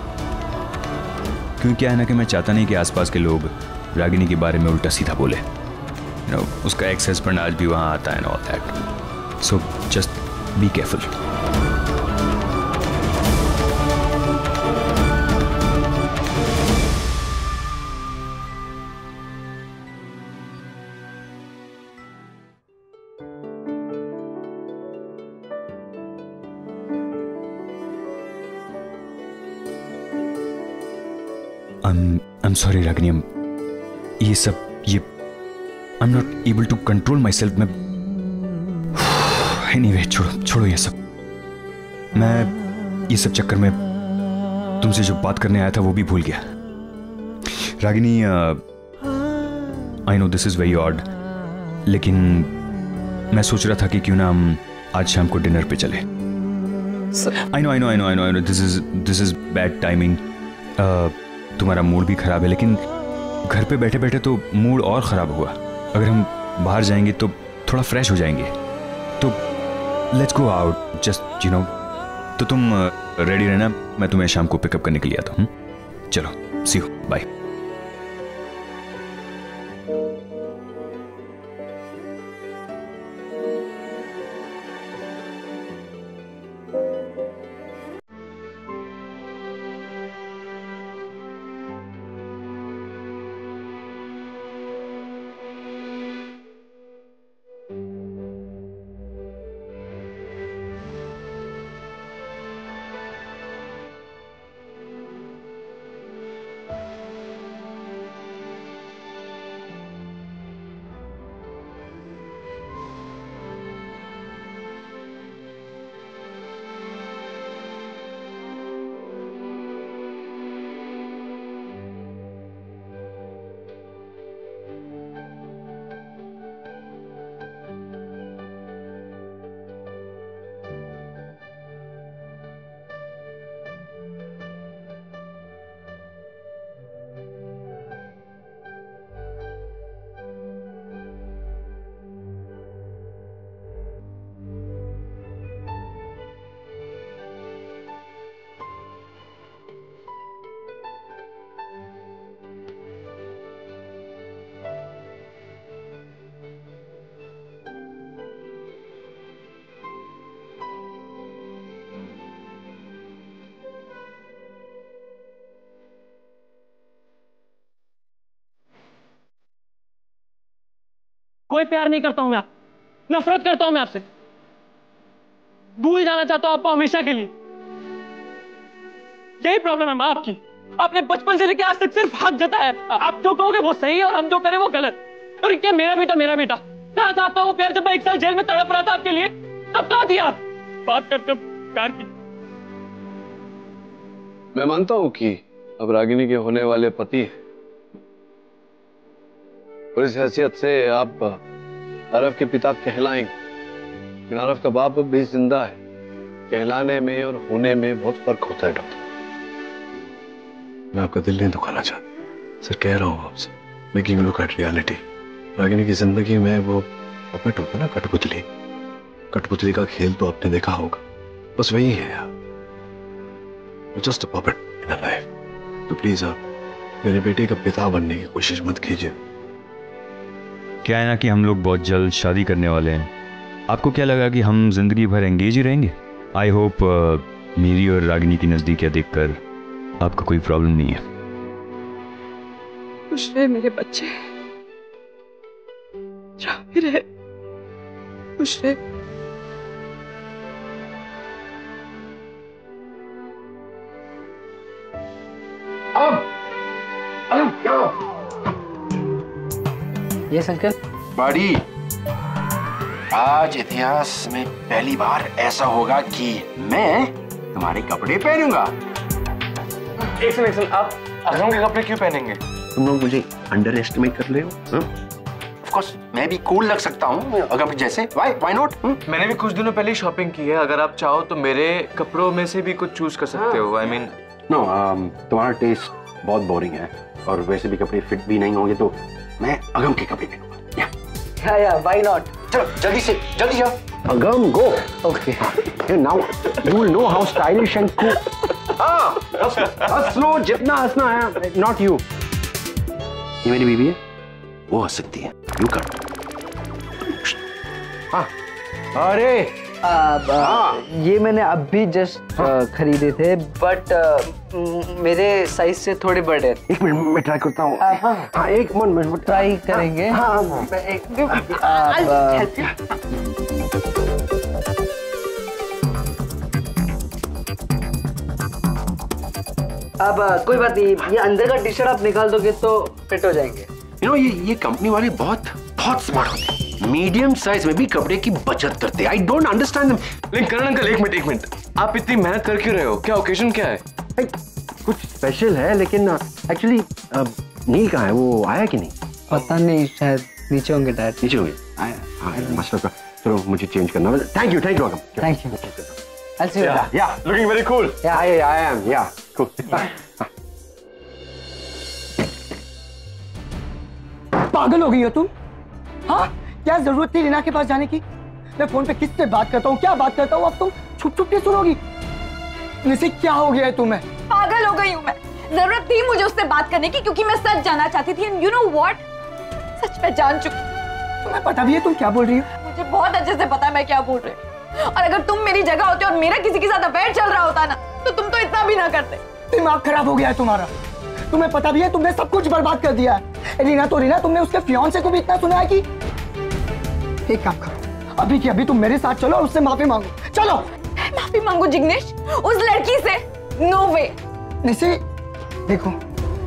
क्योंकि क्या है ना कि मैं चाहता नहीं कि आसपास के लोग रागिनी के बारे में उल्टा सीधा बोले। उसका एक्स हस्बैंड आज भी वहाँ आता है, all that. So just be careful. I'm sorry Ragini, ये सब I'm not able to control myself। मैं anyway, छोड़ो ये सब। मैं ये सब चक्कर में तुमसे जो बात करने आया था वो भी भूल गया। Ragini, I know this is very odd, लेकिन मैं सोच रहा था कि क्यों ना हम आज शाम को डिनर पे चले। I know this is bad timing। तुम्हारा मूड भी खराब है, लेकिन घर पे बैठे बैठे तो मूड और ख़राब हुआ। अगर हम बाहर जाएंगे तो थोड़ा फ्रेश हो जाएंगे। तो let's go out, just you know. तो तुम रेडी रहना, मैं तुम्हें शाम को पिकअप करने के लिए आता हूँ। चलो, सी यू, बाय। कोई प्यार नहीं करता हूं मैं, नफरत करता हूं मैं आपसे, भूल जाना चाहता हूं आपको हमेशा के लिए। यही प्रॉब्लम है माँ आपकी, आपने बचपन से लेकर आज तक सिर्फ हक जताया है। आप जो कहोगे वो सही है और हम जो करें वो गलत। और क्या मेरा बेटा कहाँ था आपका वो प्यार? जब मैं 1 साल जेल में तड़प रहा था आपके लिए, तब कहाँ थी आप? बात करते प्यार की। मैं मानता हूं कि अब रागिनी के होने वाले पति हैं, और इस हैसियत से आप आरव के पिता कहलाएंगे, लेकिन आरव का बाप भी जिंदा है। कहलाने में और होने में बहुत फर्क होता है डॉक्टर। मैं आपका दिल नहीं दुखाना चाहता, सर कह रहा हूं आपसे, making look at reality. Ragini की जिंदगी में वो पपेट होता है ना, कठपुतली, कठपुतली का खेल तो आपने देखा होगा, बस वही है यार, just a puppet in a life. तो प्लीज आप मेरे बेटे का पिता बनने की कोशिश मत कीजिए। क्या है ना कि हम लोग बहुत जल्द शादी करने वाले हैं। आपको क्या लगा कि हम जिंदगी भर एंगेज ही रहेंगे? आई होप मेरी और रागिनी की नजदीकियां देखकर आपको कोई प्रॉब्लम नहीं है। खुश रहे मेरे बच्चे, जहाँ भी रहे खुश रहे। Yes uncle. बड़ी, आज इतिहास में पहली बार ऐसा होगा कि मैं तुम्हारे कपड़े पहनूंगा। एक सेकंड, आप अगम के कपड़े क्यों पहनेंगे? तुम लोग मुझे अंडर एस्टिमेट कर रहे हो? ऑफ कोर्स मैं भी कूल लग सकता हूँ अगम जैसे। Why not? मैंने भी कुछ दिनों पहले शॉपिंग की है, अगर आप चाहो तो मेरे कपड़ों में से भी कुछ चूज कर सकते हो। आई मीन नो, तुम्हारा टेस्ट बहुत बोरिंग है और वैसे भी कपड़े फिट भी नहीं होंगे, तो मैं अगम के कपड़े पहनूंगा। या व्हाई नॉट? चलो जल्दी जाओ। अगम go. Okay, now you will know how stylish and cool. हंस लो जितना हंसना है, नॉट यू। ये मेरी बीवी है, वो हंस सकती है, यू कर। हाँ, अरे ये मैंने अभी जस्ट खरीदे थे, बट मेरे साइज से थोड़े बड़े। एक मिनट मैं ट्राई करता हूँ। हाँ, एक मिनट ट्राई करेंगे। अब कोई बात नहीं, ये अंदर का टी शर्ट आप निकाल दोगे तो फिट हो जाएंगे। यू नो, ये कंपनी वाले बहुत स्मार्ट होते हैं। मीडियम साइज में भी कपड़े की बचत करते हैं। I don't understand them. लेकिन करण अंकल, एक मिनट, आप इतनी मेहनत कर क्यों रहे हो? क्या ओकेजन क्या है? कुछ स्पेशल है, लेकिन एक्चुअली नील कहाँ है? वो आया कि नहीं? पता नहीं, शायद नीचे होंगे डैड। नीचे होंगे? हाँ, मसला का। चलो मुझे चेंज करना है। Thank you Agam. Thank you. I'll see you back. Yeah, looking very cool. Yeah, I am. Yeah, cool. पागल हो गई हो तुम? हाँ, क्या जरूरत थी रीना के पास जाने की? मैं फोन पे किससे बात करता हूँ, क्या बात करता हूँ, अब तुम छुप के सुनोगी? निशी, क्या हो गया है तुम्हें? पागल हो गई हूँ मैं। जरूरत थी मुझे उससे बात करने की, क्योंकि मैं सच जानना चाहती थी। एंड यू नो व्हाट, सच मैं जान चुकी। तुम्हें पता भी है तुम क्या बोल रही हो? मुझे बहुत अच्छे से पता है मैं क्या बोल रही हूँ। और अगर तुम मेरी जगह होते और मेरा किसी के साथ अफेयर चल रहा होता ना, तो तुम तो इतना भी ना करते। दिमाग खराब हो गया है तुम्हारा। तुम्हें पता भी है तुमने सब कुछ बर्बाद कर दिया है। रीना तो रीना, तुमने उसके फियांसे को भी इतना सुना है कि एक काम करो, अभी की अभी तुम मेरे साथ चलो और उससे माफी मांगो। चलो। माफी मांगो जिग्नेश उस लड़की से? नो वे। निशी देखो,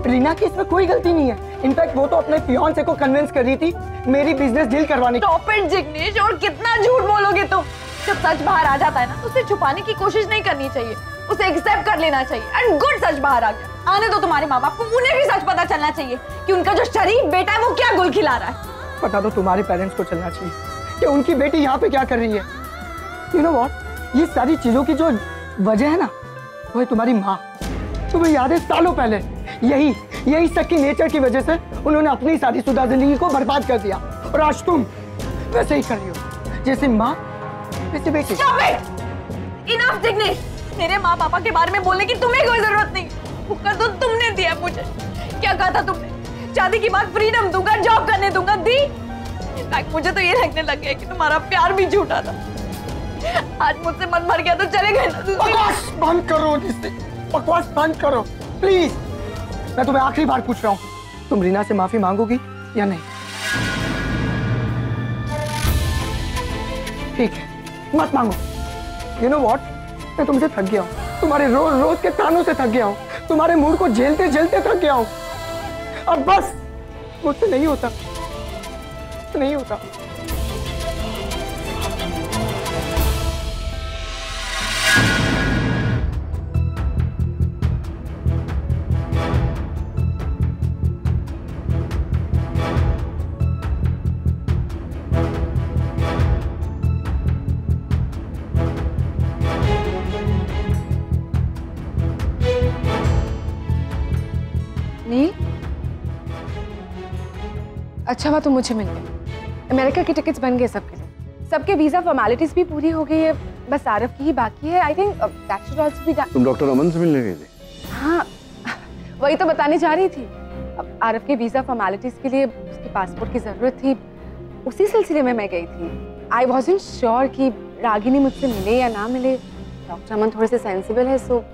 रीना की इसमें कोई गलती नहीं है। इनफैक्ट वो तो अपने फियांसे को कन्विंस कर रही थी मेरी बिजनेस डील करवाने की। स्टॉप इट जिग्नेश, और कितना झूठ बोलोगे तुम? जब सच बाहर आ जाता है ना, तो उसे छुपाने की कोशिश नहीं करनी चाहिए, उसे एक्सेप्ट कर लेना चाहिए। एंड गुड, सच बाहर आ गया। आने दो तुम्हारे माँ बाप को, उन्हें भी सच पता चलना चाहिए कि उनका जो शरीफ बेटा है वो क्या गुल खिला रहा है। पता दो तुम्हारे पेरेंट्स को चलना चाहिए कि उनकी बेटी यहाँ पे क्या कर रही है। यू नो व्हाट, ये सारी चीजों की जो वजह है ना, वो है तुम्हारी माँ। तुम्हें याद है सालों पहले यही सबकी नेचर की वजह से उन्होंने अपनी शादीशुदा जिंदगी को बर्बाद कर दिया, और आज तुम वैसे ही कर रही हो, जैसे माँ वैसे बेटी। इनफ जिग्नेश, मेरे माँ पापा के बारे में बोलने की तुम्हें कोई जरूरत नहीं। हुक्का तो तुमने दिया मुझे। क्या कहा था तुमने? शादी के बाद फ्रीडम दूंगा, जॉब करने दूंगा, दी? मुझे तो ये लगने लग गया कि तुम्हारा प्यार भी झूठा था। आज मुझसे मन भर गया तो चले गए ना। बकवास बंद करो निशी, बकवास बंद करो प्लीज। मैं तुम्हें आखिरी बार पूछ रहा हूँ, तुम रीना से माफी मांगोगी या नहीं? ठीक है, मत मांगो। यू नो व्हाट, मैं तुमसे थक गया हूँ, तुम्हारे रोज रोज के तानों से थक गया हूँ, तुम्हारे मूड को झेलते झेलते थक गया हूँ। अब बस, मुझसे नहीं होता, नहीं होता। नील, अच्छा हुआ तुम मुझे मिल गए। अमेरिका की टिकट्स बन गए सबके लिए, सबके वीजा फॉर्मेलिटीज भी पूरी हो गई है, बस आरफ की ही बाकी है। I think that should also be done. तुम डॉक्टर अमन से मिलने गई थी? हाँ, वही तो बताने जा रही थी। अब आरफ के वीजा फॉर्मेलिटीज के लिए उसके पासपोर्ट की जरूरत थी, उसी सिलसिले में मैं गई थी। आई वॉजंट श्योर कि रागिनी मुझसे मिले या ना मिले। डॉक्टर अमन थोड़े से सेंसिबल है, सो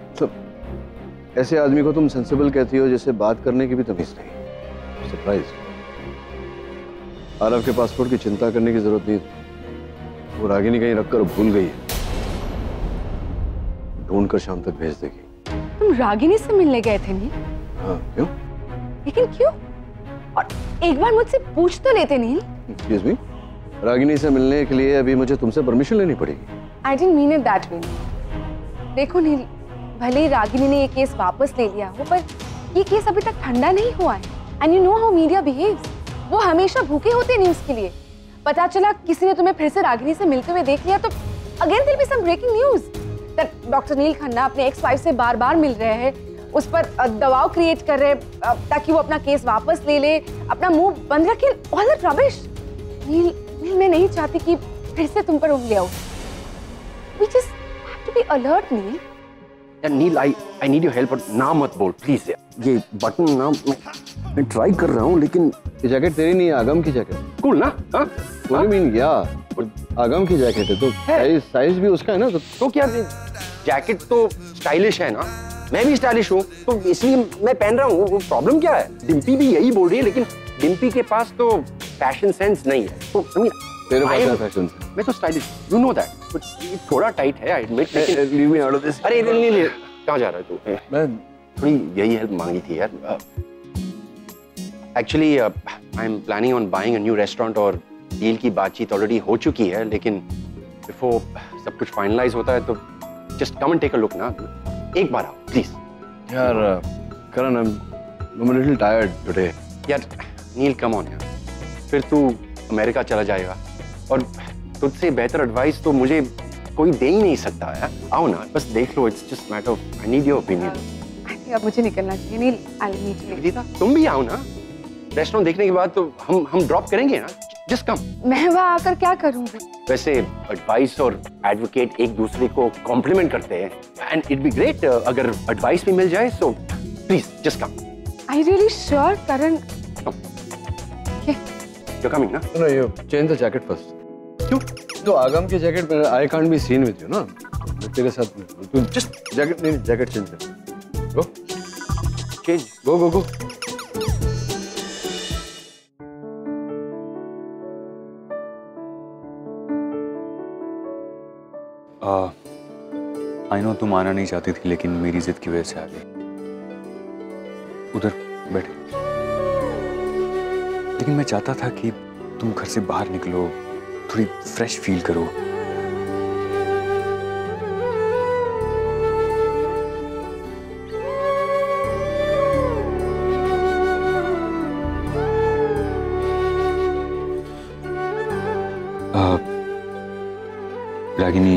ऐसे आदमी को तुम सेंसिबल कहती हो जिसे बात करने की भी तमीज नहीं। सरप्राइज। आरव के पासपोर्ट की चिंता करने की जरूरत नहीं थी, वो रागिनी कहीं रखकर भूल गई है, ढूंढ कर शाम तक भेज देगी। तुम रागिनी से मिलने गए थे नील? हाँ, क्यों? लेकिन क्यों? और एक बार मुझसे पूछ तो लेते नील। एक्सक्यूज मी, रागिनी से मिलने के लिए अभी मुझे तुमसे परमिशन लेनी पड़ेगी। I didn't mean it that way. देखो नील, भले ही रागिनी ने ये केस वापस ले लिया हो, पर ये केस अभी तक ठंडा नहीं हुआ है। And you know how media behaves, वो हमेशा भूखे होते न्यूज के लिए। पता चला किसी ने तुम्हें फिर से रागिनी से मिलते हुए देख लिया तो again there be some breaking news that doctor Neel Khanna अपने एक्स वाइफ से बार-बार मिल रहे हैं, उस पर दबाव क्रिएट कर रहे ताकि वो अपना केस वापस ले ले, अपना मुंह बंद रखे। All that rubbish. नील, मैं नहीं चाहती कि फिर से तुम पर उंगलियां उठें। We just have to be alert Neel. यार Neel, I need your help, ना मत बोल प्लीज। ये बटन ना मैं ट्राई कर रहा हूँ, लेकिन ये जैकेट तेरी नहीं है, आगम की जैकेट। कूल ना? हाँ? What do you mean, yeah? आगम की जैकेट है तो साइज भी उसका है ना, तो क्या जैकेट तो स्टाइलिश है ना, मैं भी स्टाइलिश हूँ तो इसलिए मैं पहन रहा हूँ। वो प्रॉब्लम क्या है? डिम्पी भी यही बोल रही है, लेकिन डिम्पी के पास तो फैशन सेंस नहीं है। तो तेरे पास क्या फैशन? मैं तो स्टाइलिश, यू नो दैट। थोड़ा टाइट है, I admit. Leave me out of this. अरे नहीं, कहाँ जा रहा है तू? मैं थोड़ी यही हेल्प मांगी थी यार। Actually I am planning on buying a new restaurant और डील की बातचीत ऑलरेडी हो चुकी है, लेकिन बिफोर सब कुछ फाइनलाइज होता है तो just come and take a look ना, एक बार आओ प्लीज। यार करण, I'm a little tired today. यार नील, कम ऑन यार, फिर तू अमेरिका चला जाएगा और तुझसे बेहतर एडवाइस तो मुझे कोई दे ही नहीं सकता है। आओ ना, बस देख लो। It's just matter of I need your opinion. I think अब मुझे निकलना चाहिए नील। आई नीड गीता, तुम भी आओ ना। रेस्टोरेंट देखने के बाद तो हम ड्रॉप करेंगे ना, जस्ट कम। मैं वहाँ आकर क्या करूँगी? वैसे एडवाइस और एडवोकेट एक दूसरे को कॉम्प्लीमेंट करते हैं, एंड इट बी ग्रेट अगर एडवाइस भी मिल जाए। So please just come. I really sure Karan. You're coming ना? No, you change the jacket first. क्यों? तो आगम की जैकेट में I can't be seen with you ना, मैं तेरे साथ तू just जैकेट नहीं, जैकेट चेंज कर। Go. Change. Go, go, go. I know तुम आना नहीं चाहती थी, लेकिन मेरी जिद की वजह से आ गई। उधर बैठे। लेकिन मैं चाहता था कि तुम घर से बाहर निकलो, थोड़ी फ्रेश फील करो। रागिनी,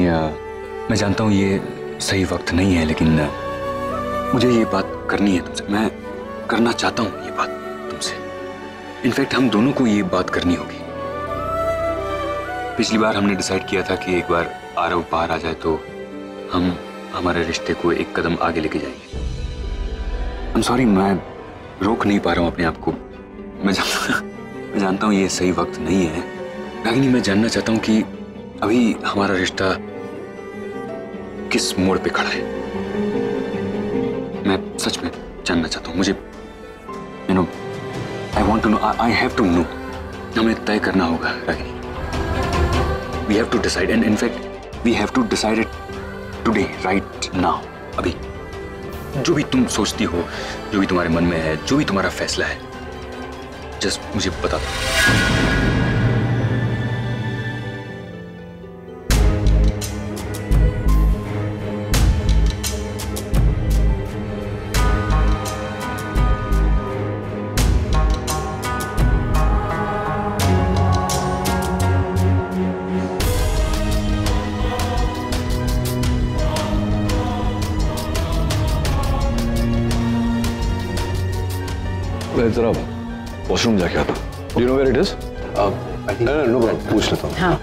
मैं जानता हूँ ये सही वक्त नहीं है, लेकिन मुझे ये बात करनी है तुमसे। मैं करना चाहता हूँ ये बात तुमसे। इनफैक्ट हम दोनों को ये बात करनी होगी। पिछली बार हमने डिसाइड किया था कि एक बार आरव बाहर आ जाए तो हम हमारे रिश्ते को एक कदम आगे लेके जाएंगे। आई एम सॉरी, मैं रोक नहीं पा रहा हूँ अपने आप को। मैं जानता हूँ ये सही वक्त नहीं है। रागिनी, मैं जानना चाहता हूँ कि अभी हमारा रिश्ता किस मोड़ पे खड़ा है। मैं सच में जानना चाहता हूँ। मुझे you know, I want to know, I have to know. हमें तय करना होगा Ragini. We have to decide and in fact we have to decide it today, right now, अभी। जो भी तुम सोचती हो, जो भी तुम्हारे मन में है, जो भी तुम्हारा फैसला है, जस्ट मुझे बता दो। जरा वॉशरूम जाके आता। Do you know where it is? No problem, पूछ लेता हूँ। हाँ।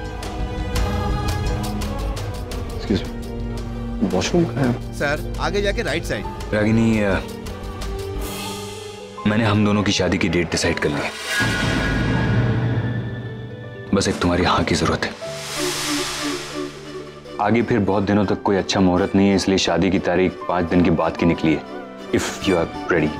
Excuse me, वॉशरूम कहाँ है? सर आगे जाके राइट साइड। रागिनी, मैंने हम दोनों की शादी की डेट डिसाइड कर ली है। बस एक तुम्हारी हाँ की जरूरत है। आगे फिर बहुत दिनों तक कोई अच्छा मुहूर्त नहीं है, इसलिए शादी की तारीख 5 दिन के बाद की निकली है। If you are ready.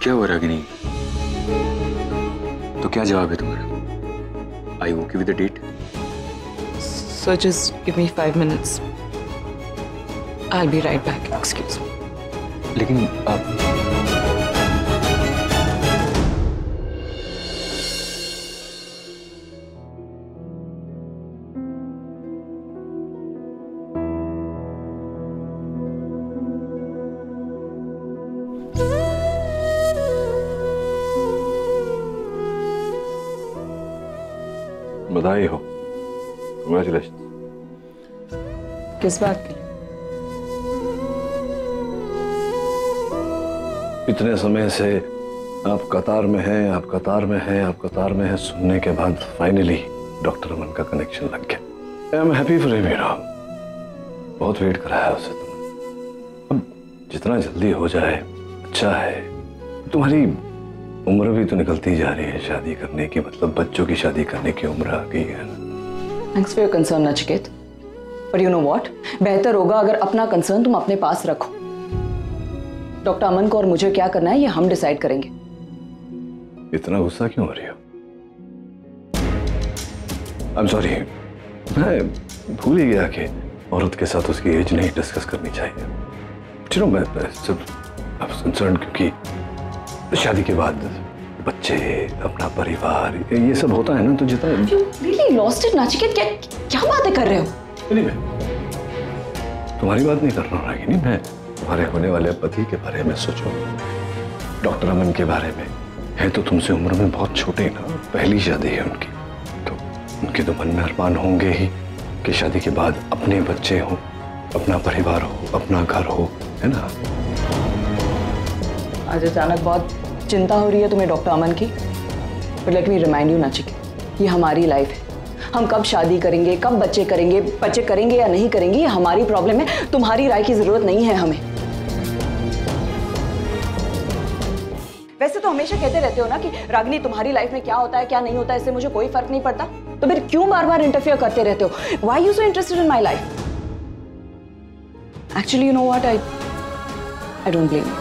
क्या हुआ रागिनी? तो क्या जवाब है तुम्हारा? I okay with the date? So just give me 5 minutes. I'll be right back. Excuse me. लेकिन आप बधाई हो, कांग्रेचुलेशन। किस बात के लिए? इतने समय से आप कतार में हैं, आप कतार में हैं, आप कतार में हैं सुनने के बाद फाइनली डॉक्टर अमन का कनेक्शन लग गया। I am happy for you Meera. बहुत वेट कराया उसे तुमने। अब जितना जल्दी हो जाए अच्छा है। तुम्हारी उम्र भी तो निकलती जा रही है शादी करने की, मतलब बच्चों की शादी करने की उम्र आ गई है। Thanks for your concern Nachiket, पर यू नो व्हाट, बेहतर होगा अगर अपना कंसर्न तुम अपने पास रखो। डॉक्टर अमन को और मुझे क्या करना है ये हम डिसाइड करेंगे। इतना गुस्सा क्यों हो रही हो? आई एम सॉरी, मैं भूल ही गया कि औरत के साथ उसकी एज नहीं डिस्कस करनी चाहिए। चलो मैं सिर्फ कंसर्न क्योंकि शादी के बाद बच्चे, अपना परिवार, ये सब होता है ना, तो जितना You really lost it, Nachiket. क्या बातें कर रहे हो? नहीं, मैं तुम्हारी बात नहीं कर रहा हूँ रागिनी, मैं तुम्हारे होने वाले पति के बारे में सोचो, डॉक्टर अमन के बारे में। है तो तुमसे उम्र में बहुत छोटे ना, पहली शादी है उनकी, तो उनके तो मन में अरमान होंगे ही कि शादी के बाद अपने बच्चे हो, अपना परिवार हो, अपना घर हो, है ना। आज अचानक बहुत चिंता हो रही है तुम्हें डॉक्टर अमन की, but let me remind you Nachiket, ये हमारी लाइफ है। हम कब शादी करेंगे, कब बच्चे करेंगे या नहीं करेंगे, ये हमारी प्रॉब्लम है। तुम्हारी राय की जरूरत नहीं है हमें। वैसे तो हमेशा कहते रहते हो ना कि रागिनी तुम्हारी लाइफ में क्या होता है क्या नहीं होता है इससे मुझे कोई फर्क नहीं पड़ता, तो फिर क्यों बार बार इंटरफेयर करते रहते हो? Why you so interested in my life? Actually you know what, I don't blame you.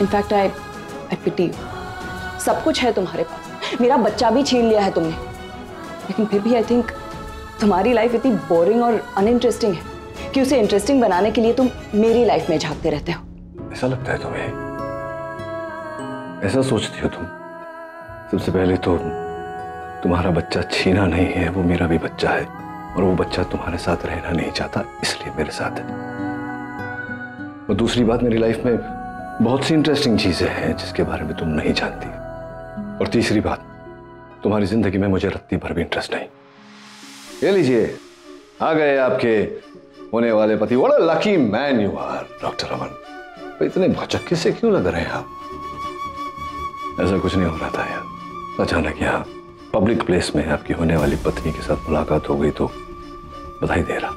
In fact I pity you. सब कुछ है तुम्हारे पास, मेरा बच्चा भी छीन लिया है तुमने, लेकिन फिर भी आई थिंक तुम्हारी लाइफ इतनी बोरिंग और अनइंटरेस्टिंग है कि उसे इंटरेस्टिंग बनाने के लिए तुम मेरी लाइफ में झांकते रहते हो। ऐसा लगता है तुम्हें? ऐसा सोचती हो तुम? सबसे पहले तो तुम्हारा बच्चा छीना नहीं है, वो मेरा भी बच्चा है, और वो बच्चा तुम्हारे साथ रहना नहीं चाहता, इसलिए मेरे साथ है। और दूसरी बात, मेरी लाइफ में बहुत सी इंटरेस्टिंग चीजें हैं जिसके बारे में तुम नहीं जानती। और तीसरी बात, तुम्हारी जिंदगी में मुझे रत्ती भर भी इंटरेस्ट नहीं। ये लीजिए, आ गए आपके होने वाले पति। What a lucky man you are doctor Aman. इतने भौचक्के से क्यों लग रहे हैं आप? ऐसा कुछ नहीं हो रहा था यार, अचानक यहाँ पब्लिक प्लेस में आपकी होने वाली पत्नी के साथ मुलाकात हो गई तो बधाई दे रहा।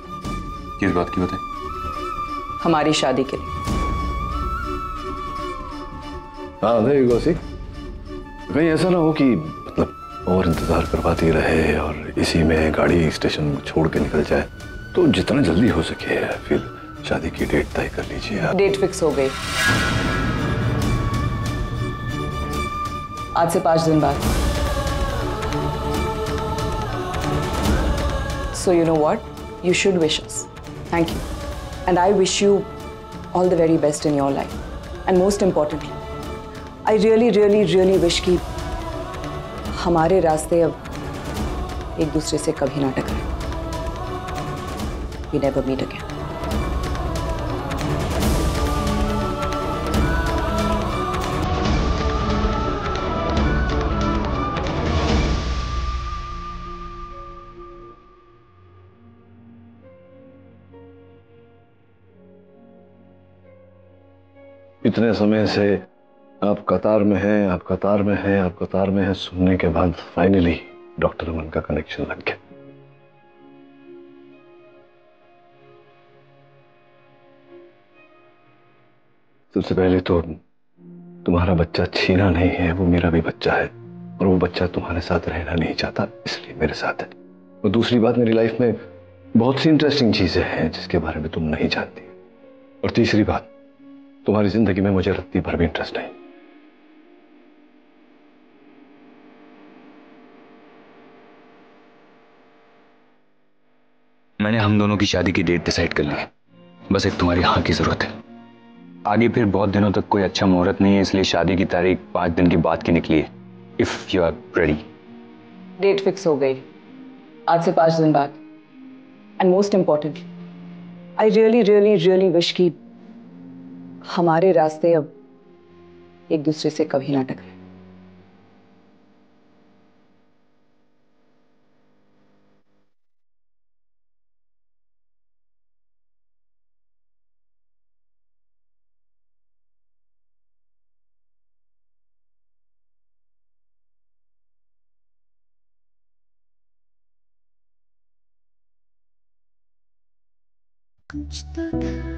किस बात की बधाई? हमारी शादी के लिए। हाँ देयर यू गो, सी कहीं ऐसा ना हो कि मतलब और इंतजार करवाती रहे और इसी में गाड़ी स्टेशन छोड़ के निकल जाए। तो जितना जल्दी हो सके फिर शादी की डेट तय कर लीजिए आप। डेट फिक्स हो गई, आज से 5 दिन बाद। So you know what? You should wish us. Thank you. And I wish you all the very best in your life. And most importantly, I really, really, really wish कि हमारे रास्ते अब एक दूसरे से कभी ना टकराएं। We never meet again. इतने समय से आप कतार में हैं, आप कतार में हैं, आप कतार में हैं सुनने के बाद फाइनली डॉक्टर अमन का कनेक्शन लग गया। सबसे पहले तो तुम्हारा बच्चा छीना नहीं है, वो मेरा भी बच्चा है और वो बच्चा तुम्हारे साथ रहना नहीं चाहता, इसलिए मेरे साथ है। और दूसरी बात, मेरी लाइफ में बहुत सी इंटरेस्टिंग चीजें हैं जिसके बारे में तुम नहीं जानती। और तीसरी बात, तुम्हारी जिंदगी में मुझे रत्ती भर भी इंटरेस्ट नहीं। मैंने हम दोनों की शादी की डेट डिसाइड कर ली है, बस एक तुम्हारी हाँ की जरूरत है। आगे फिर बहुत दिनों तक कोई अच्छा मुहूर्त नहीं है, इसलिए शादी की तारीख 5 दिन के बाद की निकली है। If you are ready. Date fix हो गई, आज से 5 दिन बाद। And most importantly, I really really really wish कि हमारे रास्ते अब एक दूसरे से कभी ना टकराएं। कुछ तो था